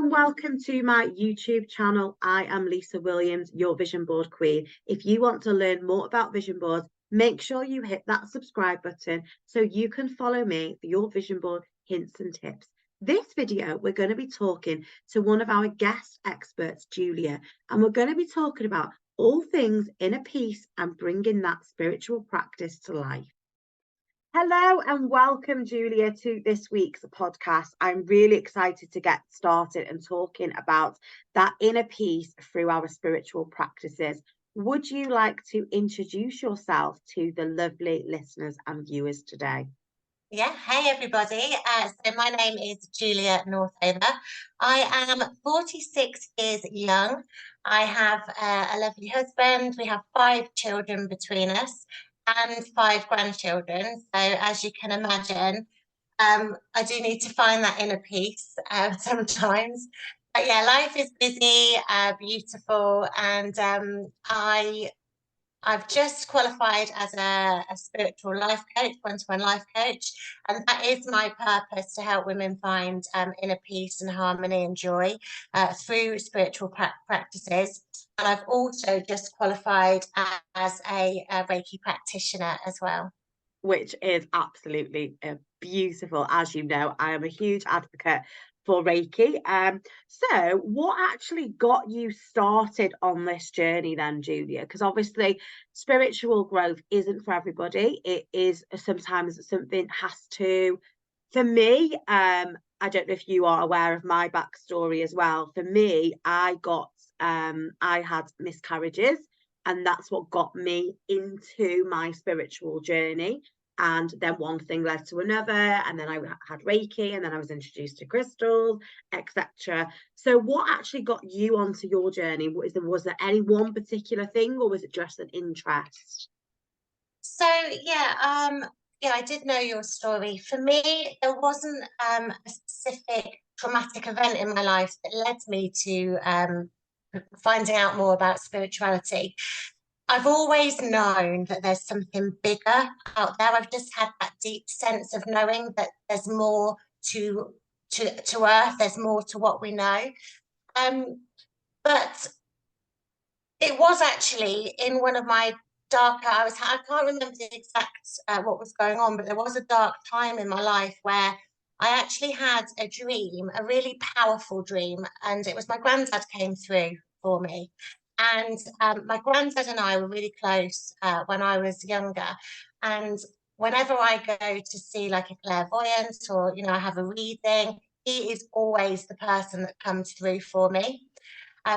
and welcome to my YouTube channel. I am Lisa Williams, your vision board queen. If you want to learn more about vision boards, make sure you hit that subscribe button so you can follow me for your vision board hints and tips. This video, we're going to be talking to one of our guest experts, Julia, and we're going to be talking about all things inner peace and bringing that spiritual practice to life. Hello and welcome, Julia, to this week's podcast. I'm really excited to get started and talking about that inner peace through our spiritual practices. Would you like to introduce yourself to the lovely listeners and viewers today? Yeah, hey everybody. So my name is Julia Northover. I am 46 years young. I have a lovely husband. We have 5 children between us and 5 grandchildren. So as you can imagine, I do need to find that inner peace sometimes. But yeah, life is busy, beautiful, and I've just qualified as a spiritual life coach, one-to-one life coach, and that is my purpose, to help women find inner peace and harmony and joy through spiritual practices. And I've also just qualified as a reiki practitioner as well. Which is absolutely beautiful. As you know, I am a huge advocate for Reiki. So what actually got you started on this journey then, Julia? Because obviously spiritual growth isn't for everybody. It is sometimes something has to, for me, I don't know if you are aware of my backstory as well. For me, I had miscarriages, and that's what got me into my spiritual journey. And then one thing led to another, and then I had Reiki, and then I was introduced to crystals, etc. So what actually got you onto your journey? Was there any one particular thing, or was it just an interest? So yeah, I did know your story. For me, there wasn't a specific traumatic event in my life that led me to finding out more about spirituality. I've always known that there's something bigger out there. I've just had that deep sense of knowing that there's more to Earth. There's more to what we know. But it was actually in one of my darker. I can't remember the exact what was going on, but there was a dark time in my life where I actually had a dream, a really powerful dream, and it was my granddad came through for me. And my granddad and I were really close when I was younger. And whenever I go to see like a clairvoyant, or I have a reading, he is always the person that comes through for me.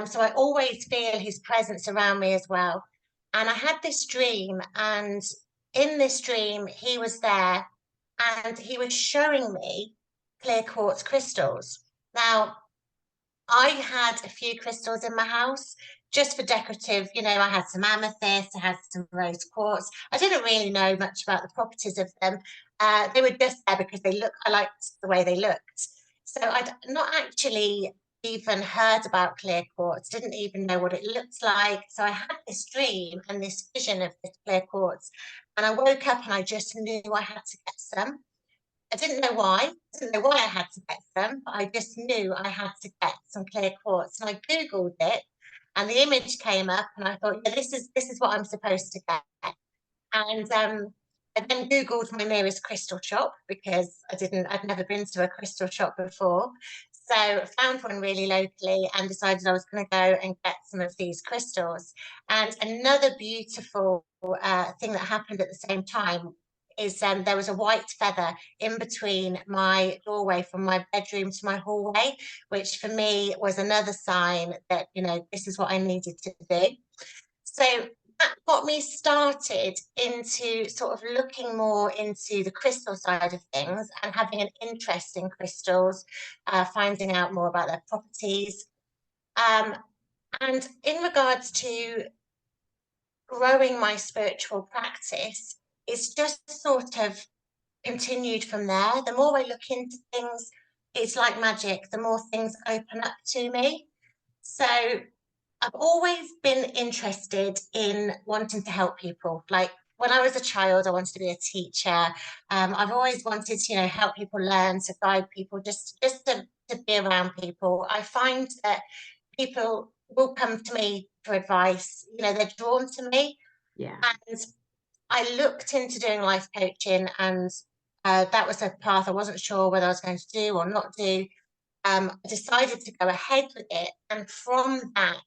So I always feel his presence around me as well. And I had this dream, and in this dream, he was there and he was showing me clear quartz crystals. Now, I had a few crystals in my house just for decorative. I had some amethyst, I had some rose quartz. I didn't really know much about the properties of them. They were just there because I liked the way they looked. So I'd not actually even heard about clear quartz, didn't even know what it looked like. So I had this dream and this vision of this clear quartz. And I woke up and I just knew I had to get some. I didn't know why. I didn't know why I had to get some, but I just knew I had to get some clear quartz. And I Googled it, and the image came up, and I thought, yeah, this is what I'm supposed to get. And I then Googled my nearest crystal shop, because I'd never been to a crystal shop before. So found one really locally and decided I was going to go and get some of these crystals. And another beautiful thing that happened at the same time is there was a white feather in between my doorway from my bedroom to my hallway, which for me was another sign that, this is what I needed to do. So that got me started into sort of looking more into the crystal side of things and having an interest in crystals, finding out more about their properties. And in regards to growing my spiritual practice, it's just sort of continued from there. The more I look into things, it's like magic. The more things open up to me. So I've always been interested in wanting to help people. Like when I was a child, I wanted to be a teacher. I've always wanted to, help people learn, to guide people, just to be around people. I find that people will come to me for advice. You know, they're drawn to me. Yeah. And I looked into doing life coaching, and that was a path I wasn't sure whether I was going to do or not do. I decided to go ahead with it, and from that,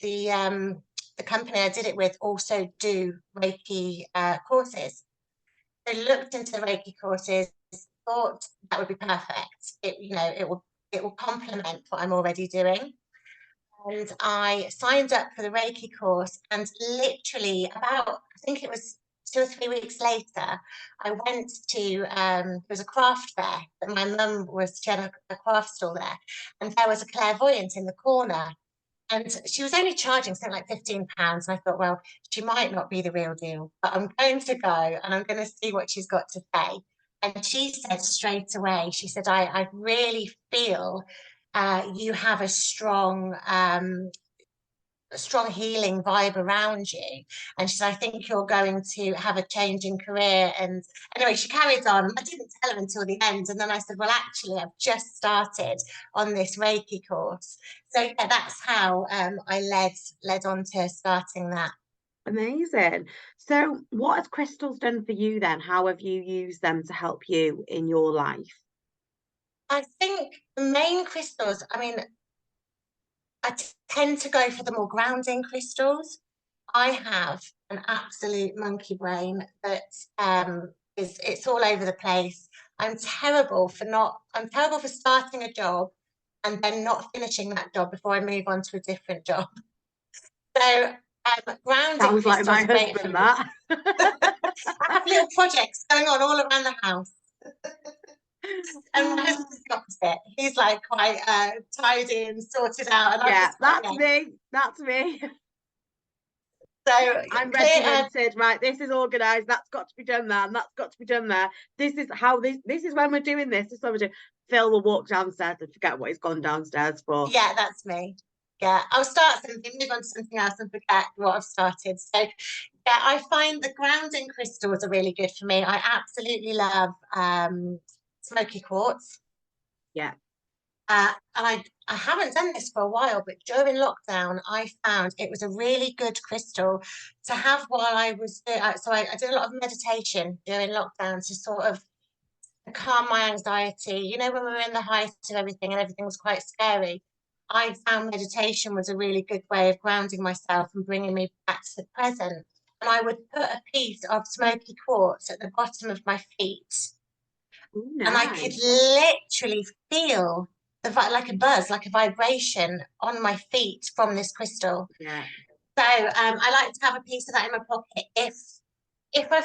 the company I did it with also do Reiki courses. I looked into the Reiki courses, thought that would be perfect. It will complement what I'm already doing. And I signed up for the Reiki course, and literally about, I think it was 2 or 3 weeks later, I went to there was a craft fair that my mum was, she had a craft stall there, and there was a clairvoyant in the corner. And she was only charging something like £15. And I thought, well, she might not be the real deal, but I'm going to go and I'm going to see what she's got to say. And she said straight away, she said, I really feel you have a strong healing vibe around you. And she said, I think you're going to have a change in career. And anyway, she carried on. I didn't tell her until the end. And then I said, well, actually, I've just started on this Reiki course. So yeah, that's how I led on to starting that. Amazing. So, what has crystals done for you then? How have you used them to help you in your life? I think the main crystals, I mean, tend to go for the more grounding crystals. I have an absolute monkey brain that it's all over the place. I'm terrible for starting a job and then not finishing that job before I move on to a different job. So grounding Sounds like crystals my are great for husband, me. that. I have little projects going on all around the house. And my husband's the opposite. He's like quite tidy and sorted out, and I'm Yeah, just like, that's yeah. me. That's me. So I'm clear, regimented, right? This is organized. That's got to be done there, and that's got to be done there. This is how this is when we're doing this. This is when we're doing. Phil will walk downstairs and forget what he's gone downstairs for. yeah, that's me. Yeah, I'll start something, move on to something else, and forget what I've started. So, yeah, I find the grounding crystals are really good for me. I absolutely love smoky quartz. Yeah. And I haven't done this for a while, but during lockdown, I found it was a really good crystal to have while I was doing. I did a lot of meditation during lockdown to sort of calm my anxiety. You know, when we were in the height of everything and everything was quite scary, I found meditation was a really good way of grounding myself and bringing me back to the present. And I would put a piece of smoky quartz at the bottom of my feet, Ooh, and I could nice. literally feel like a buzz, like a vibration on my feet from this crystal. Yeah. So I like to have a piece of that in my pocket if I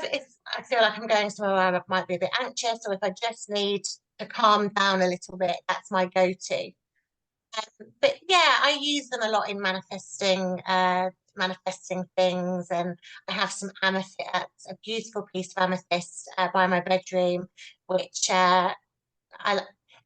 feel like I'm going somewhere where I might be a bit anxious, or if I just need to calm down a little bit, that's my go-to. But yeah, I use them a lot in manifesting things, and I have some amethyst, a beautiful piece of amethyst by my bedroom, which I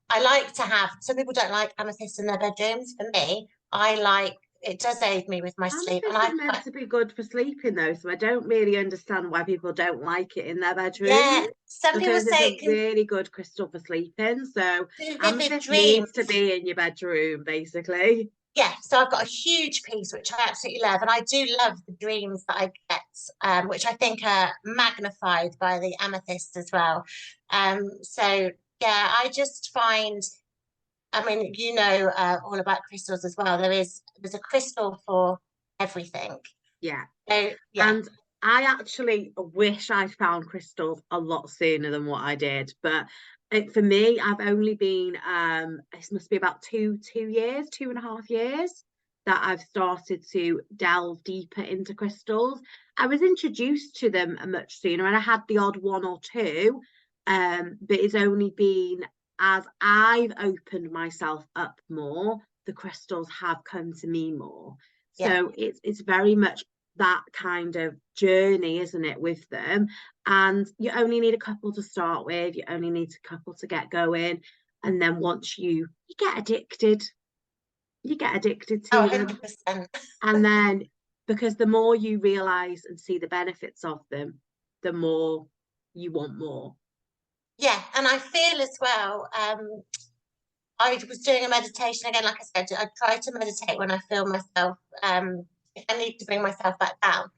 I like to have. Some people don't like amethyst in their bedrooms. For me, I like it. Does aid me with my sleep, and Amethyst is meant to be good for sleeping, though, so I don't really understand why people don't like it in their bedroom yeah. Some people because it's say a it can really good crystal for sleeping. So do good with amethyst dreams. needs to be in your bedroom, basically. Yeah, so I've got a huge piece which I absolutely love, and I do love the dreams that I get, which I think are magnified by the amethyst as well. So yeah, I just find, I mean, all about crystals as well. There's a crystal for everything. Yeah. So yeah, And I actually wish I found crystals a lot sooner than what I did. But for me, I've only been this must be about 2 years, 2.5 years that I've started to delve deeper into crystals. I was introduced to them much sooner and I had the odd one or two. But it's only been as I've opened myself up more, the crystals have come to me more. yeah. So it's very much that kind of journey, isn't it, with them? And you only need a couple to start with, you only need a couple to get going. And then once you get addicted Oh, to them. 100%. And then because the more you realize and see the benefits of them, the more you want more. Yeah, and I feel as well, I was doing a meditation again, like I said, I try to meditate when I feel myself, if I need to bring myself back down.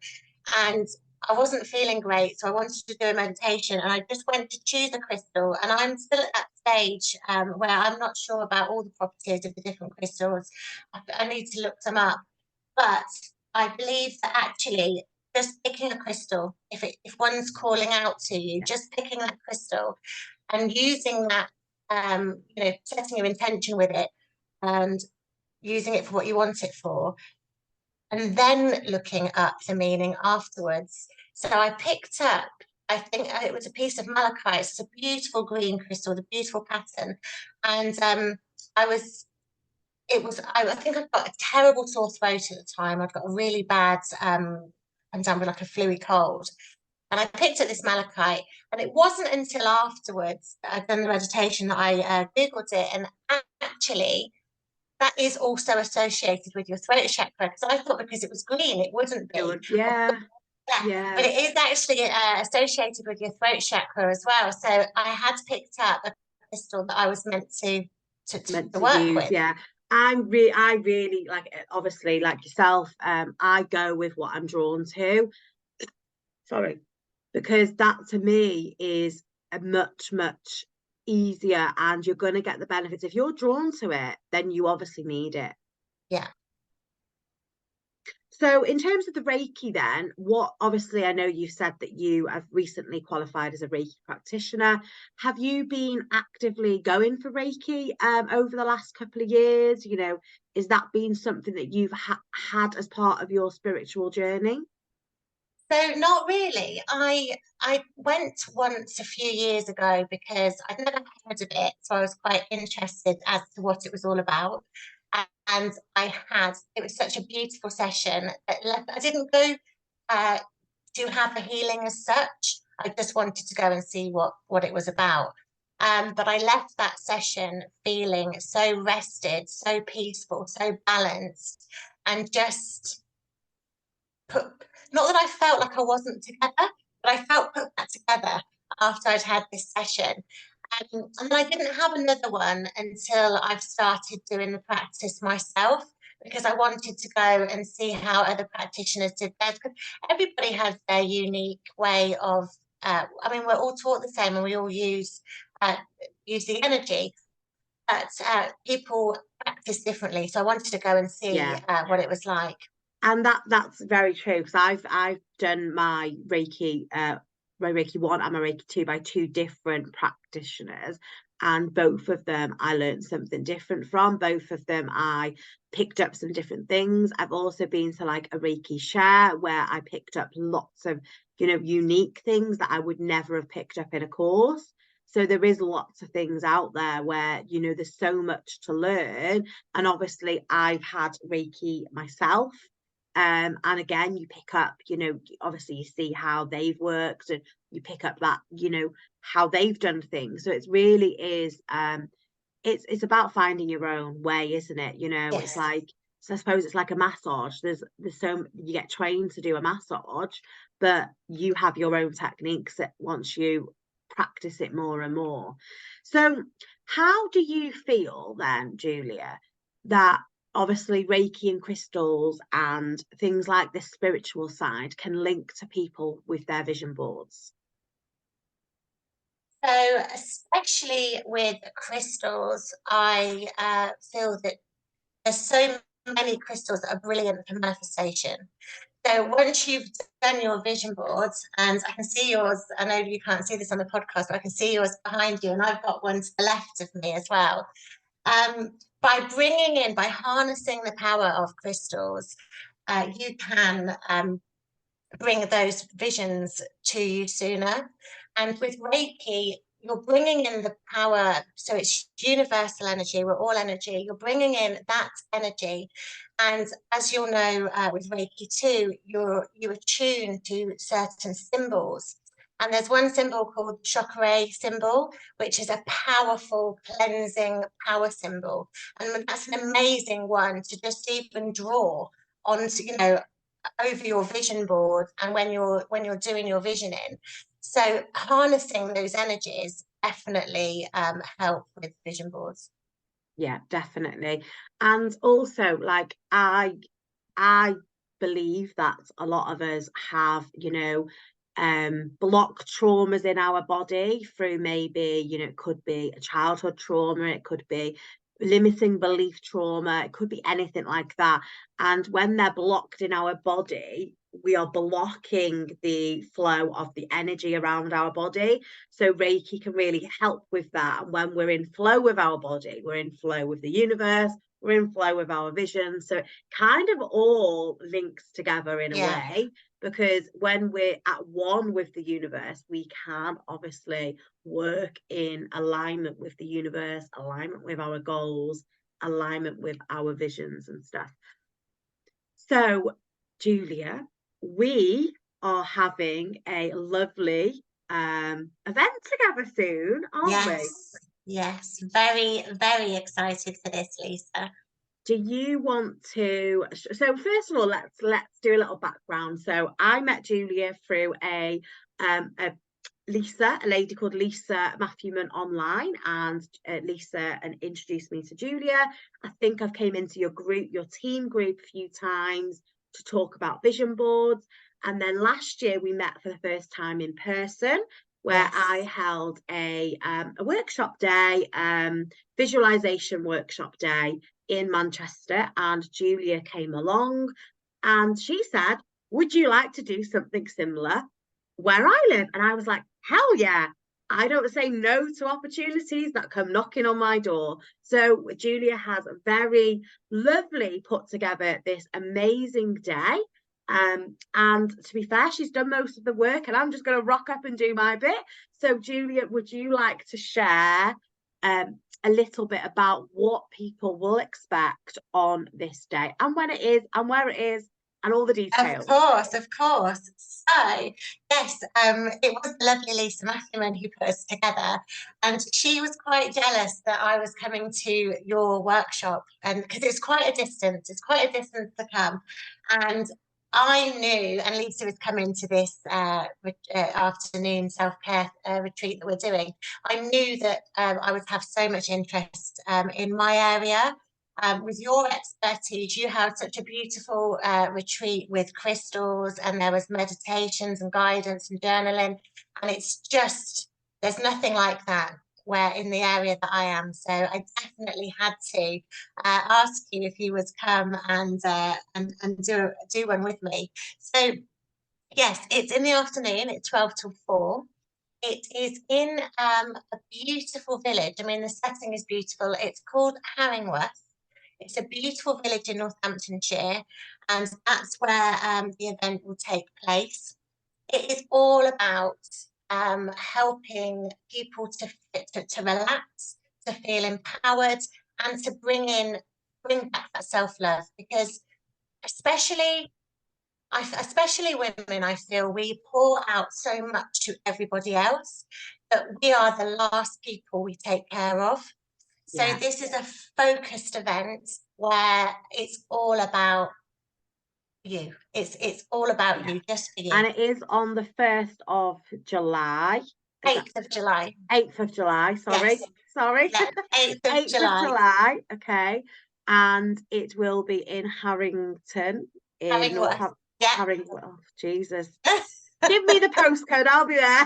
And I wasn't feeling great, so I wanted to do a meditation, and I just went to choose a crystal. And I'm still at that stage where I'm not sure about all the properties of the different crystals. I need to look them up, but I believe that actually just picking a crystal, if one's calling out to you, Yeah. just picking that crystal and using that, setting your intention with it and using it for what you want it for, and then looking up the meaning afterwards. So I picked up, I think it was a piece of malachite. It's a beautiful green crystal, the beautiful pattern. And I was, I think I'd got a terrible sore throat at the time. I'd got a really bad, I'm down with like a fluey cold. And I picked up this malachite, and it wasn't until afterwards that I'd done the meditation that I Googled it. And actually, that is also associated with your throat chakra, because I thought because it was green, it wouldn't It be. would, yeah, Yeah, but yeah, it is actually associated with your throat chakra as well. So I had picked up a crystal that I was meant meant to to work use, with. yeah. I really like obviously like yourself, I go with what I'm drawn to. Sorry, because that to me is a much easier, and you're going to get the benefits. If you're drawn to it, then you obviously need it. Yeah. So, in terms of the Reiki, then, what obviously I know you said that you have recently qualified as a Reiki practitioner. Have you been actively going for Reiki over the last couple of years? You know, is that been something that you've had as part of your spiritual journey? So not really. I went once a few years ago because I'd never heard of it, so I was quite interested as to what it was all about. And it was such a beautiful session that I didn't go uh, to have a healing as such. I just wanted to go and see what it was about. But I left that session feeling so rested, so peaceful, so balanced, and just put, not that I felt like I wasn't together, but I felt put back together after I'd had this session. And I didn't have another one until I've started doing the practice myself, because I wanted to go and see how other practitioners did theirs. Because everybody has their unique way of, I mean, we're all taught the same and we all use the energy, but people practice differently. So I wanted to go and see Yeah. what it was like. And that's very true, because I've done my Reiki 1 and my Reiki 2 by two different practitioners, and both of them I learned something different from. Both of them I picked up some different things. I've also been to like a Reiki share where I picked up lots of, unique things that I would never have picked up in a course. So there is lots of things out there where, there's so much to learn. And obviously I've had Reiki myself. And again, you pick up, obviously you see how they've worked, and you pick up that, how they've done things. So it really is, it's about finding your own way, isn't it? It's Yes. like, so I suppose it's like a massage. There's so you get trained to do a massage, but you have your own techniques that once you practice it more and more. So how do you feel then, Julia, that obviously Reiki and crystals and things like the spiritual side can link to people with their vision boards? So, especially with crystals, I feel that there's so many crystals that are brilliant for manifestation. So once you've done your vision boards, and I can see yours, I know you can't see this on the podcast, but I can see yours behind you, and I've got one to the left of me as well. By harnessing the power of crystals, you can bring those visions to you sooner. And with Reiki, you're bringing in the power. So it's universal energy. We're all energy. You're bringing in that energy. And as you'll know, with Reiki too, you attune to certain symbols. And there's one symbol called chakra symbol, which is a powerful cleansing power symbol. And that's an amazing one to just even draw onto, over your vision board, and when you're doing your visioning. So harnessing those energies definitely help with vision boards. Yeah, definitely. And also, like, I believe that a lot of us have, blocked traumas in our body through maybe, it could be a childhood trauma, it could be limiting belief trauma, it could be anything like that. And when they're blocked in our body, we are blocking the flow of the energy around our body. So Reiki can really help with that. And when we're in flow with our body, we're in flow with the universe, we're in flow with our vision. So kind of all links together in a Yeah. way, because when we're at one with the universe, we can obviously work in alignment with the universe, alignment with our goals, alignment with our visions and stuff. So, Julia, we are having a lovely event together soon, aren't we? Yes, yes, very, very excited for this, Lisa. Do you want to, so first of all, let's do a little background. So I met Julia through a Lisa, a lady called Lisa Matthewman online, and Lisa and introduced me to Julia. I think I've came into your group, your team group, a few times to talk about vision boards. And then last year we met for the first time in person, where Yes. I held a workshop day, visualization workshop day in Manchester, and Julia came along and she said, would you like to do something similar where I live? And I was like, hell yeah. I don't say no to opportunities that come knocking on my door. So Julia has very lovely put together this amazing day. And to be fair, she's done most of the work and I'm just going to rock up and do my bit. So Julia, would you like to share a little bit about what people will expect on this day and when it is and where it is and all the details? Of course. So, yes, it was the lovely Lisa Matthewman who put us together, and she was quite jealous that I was coming to your workshop, and because it's quite a distance to come, and I knew, and Lisa was coming to this afternoon self-care retreat that we're doing. I knew that I would have so much interest in my area. With your expertise, you had such a beautiful retreat with crystals, and there was meditations and guidance and journaling, and it's just there's nothing like that where in the area that I am. So I definitely had to ask you if you would come and do one with me. So yes, it's in the afternoon. It's 12 till 4. It is in a beautiful village. I mean, the setting is beautiful. It's called Haringworth. It's a beautiful village in Northamptonshire, and that's where the event will take place. It is all about helping people to relax, to feel empowered, and to bring back that self-love. Because especially especially women, I feel we pour out so much to everybody else that we are the last people we take care of. So Yeah. this is a focused event where it's all about you. It's all about Yeah. you, just for you. And it is on the 1st of July. Is that 8th of July. 8th of July? Sorry. Yes. Sorry. Yeah. 8th of 8th of July. July. Okay. And it will be in Harrington in Haringworth. Yeah. Harrington. Oh, Jesus. Give me the postcode. I'll be there.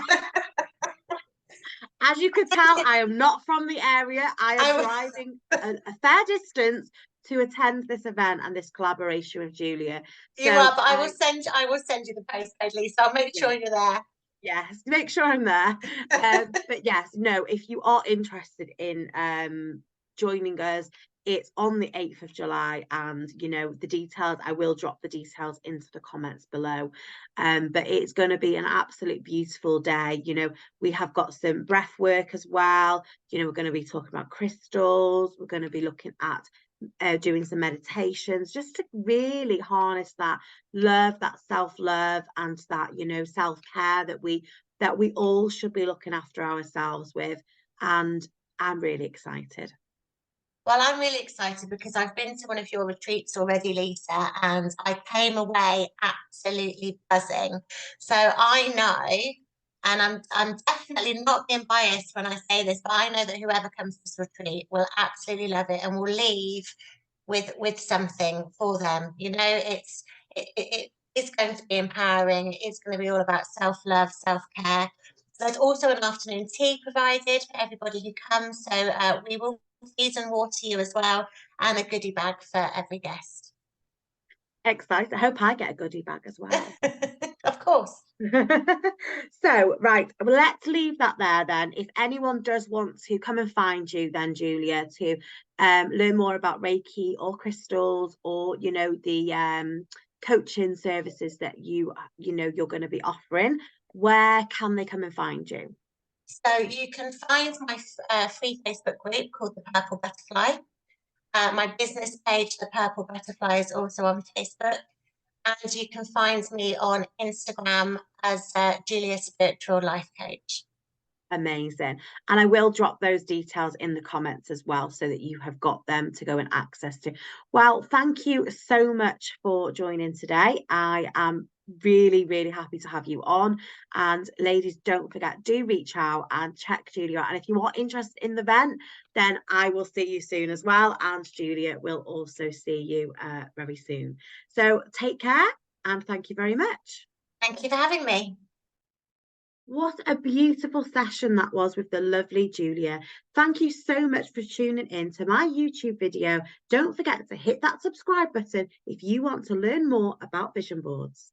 As you can tell, I am not from the area. I am I, driving a fair distance to attend this event and this collaboration with Julia. you So, are, but I will send you the postcode, Lisa. I'll make yeah, sure you're there. yes, make sure I'm there. But yes, no, if you are interested in joining us, it's on the 8th of July, and the details, I will drop the details into the comments below. But it's going to be an absolute beautiful day. We have got some breath work as well. We're going to be talking about crystals, we're going to be looking at doing some meditations just to really harness that love, that self-love, and that self-care that we all should be looking after ourselves with. And I'm really excited. Well, I'm really excited because I've been to one of your retreats already, Lisa, and I came away absolutely buzzing. So I know And I'm definitely not being biased when I say this, but I know that whoever comes to this retreat will absolutely love it and will leave with something for them. You know, it's going to be empowering. It's going to be all about self-love, self-care. There's also an afternoon tea provided for everybody who comes. So we will feed and water you as well, and a goodie bag for every guest. Excited. I hope I get a goodie bag as well. Of course. So, right, well, let's leave that there then. If anyone does want to come and find you, then Julia, to learn more about Reiki or crystals, or the coaching services that you're going to be offering, where can they come and find you? So you can find my free Facebook group called the Purple Butterfly. My business page, the Purple Butterfly, is also on Facebook. And you can find me on Instagram as Julia Spiritual Life Coach. Amazing. And I will drop those details in the comments as well, so that you have got them to go and access to. Well, thank you so much for joining today. I am really, really happy to have you on. And ladies, don't forget, do reach out and check Julia out. And if you are interested in the event, then I will see you soon as well. And Julia will also see you very soon. So take care, and thank you very much. Thank you for having me. What a beautiful session that was with the lovely Julia. Thank you so much for tuning in to my YouTube video. Don't forget to hit that subscribe button if you want to learn more about vision boards.